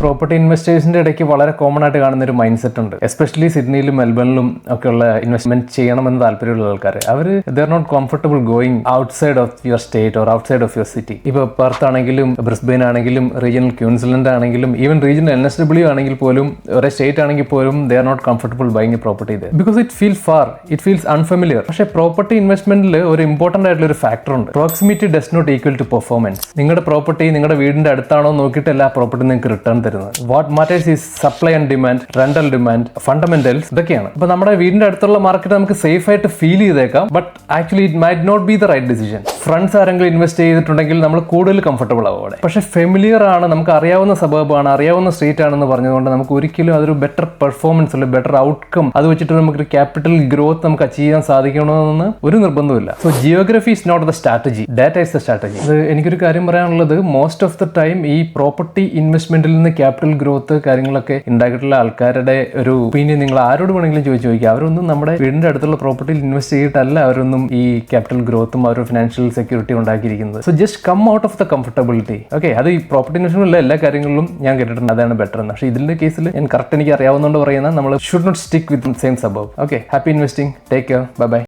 Property ഇൻവെസ്റ്റേഴ്സിന്റെ ഇടയ്ക്ക് വളരെ common ആയിട്ട് കാണുന്ന ഒരു മൈൻഡ് സെറ്റ് ഉണ്ട്. എസ്പെഷ്യലി സിഡ്നിയിലും മെൽബണിലും ഒക്കെയുള്ള ഇൻവെസ്റ്റ്മെന്റ് ചെയ്യണമെന്ന് താല്പര്യമുള്ള ആൾക്കാർ അവർ there not comfortable going outside of your state or outside of your city. ഇപ്പോൾ പെർത്ത് ആണെങ്കിലും ബ്രിസ്ബെയിൻ ആണെങ്കിലും റീജിയണൽ ക്യൂൻസ്ലൻഡ് ആണെങ്കിലും ഈവൻ റീജിയണൽ NSW ആണെങ്കിൽ പോലും ഒരേ സ്റ്റേറ്റ് ആണെങ്കിൽ പോലും they are not comfortable buying a property there because it feels far, it feels unfamiliar. പക്ഷേ പ്രോപ്പർട്ടി ഇൻവെസ്റ്റ്മെന്റിൽ ഒരു ഇമ്പോർട്ടന്റ് ആയിട്ടുള്ള ഒരു ഫാക്ടർ ഉണ്ട്. Proximity does not equal to performance. നിങ്ങളുടെ പ്രോപ്പർട്ടി നിങ്ങളുടെ വീടിന്റെ അടുത്താണോ നോക്കിയിട്ടല്ല പ്രോപ്പർട്ടി നിങ്ങൾക്ക് റിട്ടേൺ തരുന്നത്. What matters is supply and demand, rental demand, fundamentals, ഇതൊക്കെയാണ്. അപ്പൊ നമ്മുടെ വീടിന്റെ അടുത്തുള്ള മാർക്കറ്റ് നമുക്ക് സേഫ് ആയിട്ട് ഫീൽ ചെയ്തേക്കാം, but actually it might not be the right decision. Friends ആരെങ്കിലും ഇൻവെസ്റ്റ് ചെയ്തിട്ടുണ്ടെങ്കിൽ നമ്മൾ കൂടുതൽ കംഫർട്ടബിൾ ആവും അവിടെ. പക്ഷേ ഫെമിലിയർ ആണ്, നമുക്ക് അറിയാവുന്ന സബർബാണ്, അറിയാവുന്ന സ്ട്രീറ്റ് ആണെന്ന് പറഞ്ഞതുകൊണ്ട് നമുക്ക് ഒരിക്കലും അതൊരു ബെറ്റർ പെർഫോമൻസ് അല്ലെങ്കിൽ ബെറ്റർ ഔട്ട്കം അത് വെച്ചിട്ട് നമുക്കൊരു ക്യാപിറ്റൽ ഗ്രോത്ത് നമുക്ക് അച്ചീവ് ചെയ്യാൻ സാധിക്കണമെന്ന് ഒരു നിർബന്ധമില്ല. So geography is not the strategy, data is the strategy. അത് എനിക്കൊരു കാര്യം പറയാനുള്ളത്, മോസ്റ്റ് ഓഫ് ദ ടൈം ഈ പ്രോപ്പർട്ടി ഇൻവെസ്റ്റ്മെന്റിൽ നിന്ന് ക്യാപിറ്റൽ ഗ്രോത്ത് കാര്യങ്ങളൊക്കെ ഉണ്ടാക്കിയിട്ടുള്ള ആൾക്കാരുടെ ഒരു ഒപ്പീനിയൻ നിങ്ങൾ ആരോട് വേണമെങ്കിലും ചോദിക്കുക. അവരൊന്നും നമ്മുടെ വീടിന്റെ അടുത്തുള്ള പ്രോപ്പർട്ടിയിൽ ഇൻവെസ്റ്റ് ചെയ്തിട്ടല്ല അവരൊന്നും ഈ ക്യാപിറ്റൽ ഗ്രോത്തും അവരുടെ ഫിനാൻഷ്യൽ സെക്യൂരിറ്റി ഉണ്ടാക്കിയിരിക്കുന്നത്. So just come out of the comfortability. Okay, അത് ഈ പ്രോപ്പർട്ടി ഇൻവെസ്റ്റ്മെന്റിലുള്ള എല്ലാ കാര്യങ്ങളിലും ഞാൻ കേട്ടിട്ടുണ്ട് അതാണ് ബെറ്റർ എന്ന്. പക്ഷേ ഇതിന്റെ കേസിൽ ഞാൻ കറക്റ്റ് എനിക്ക് അറിയാവുന്നതുകൊണ്ട് പറയുന്നത് നമ്മൾ should not stick with same suburb. Okay, happy investing, take care, bye by.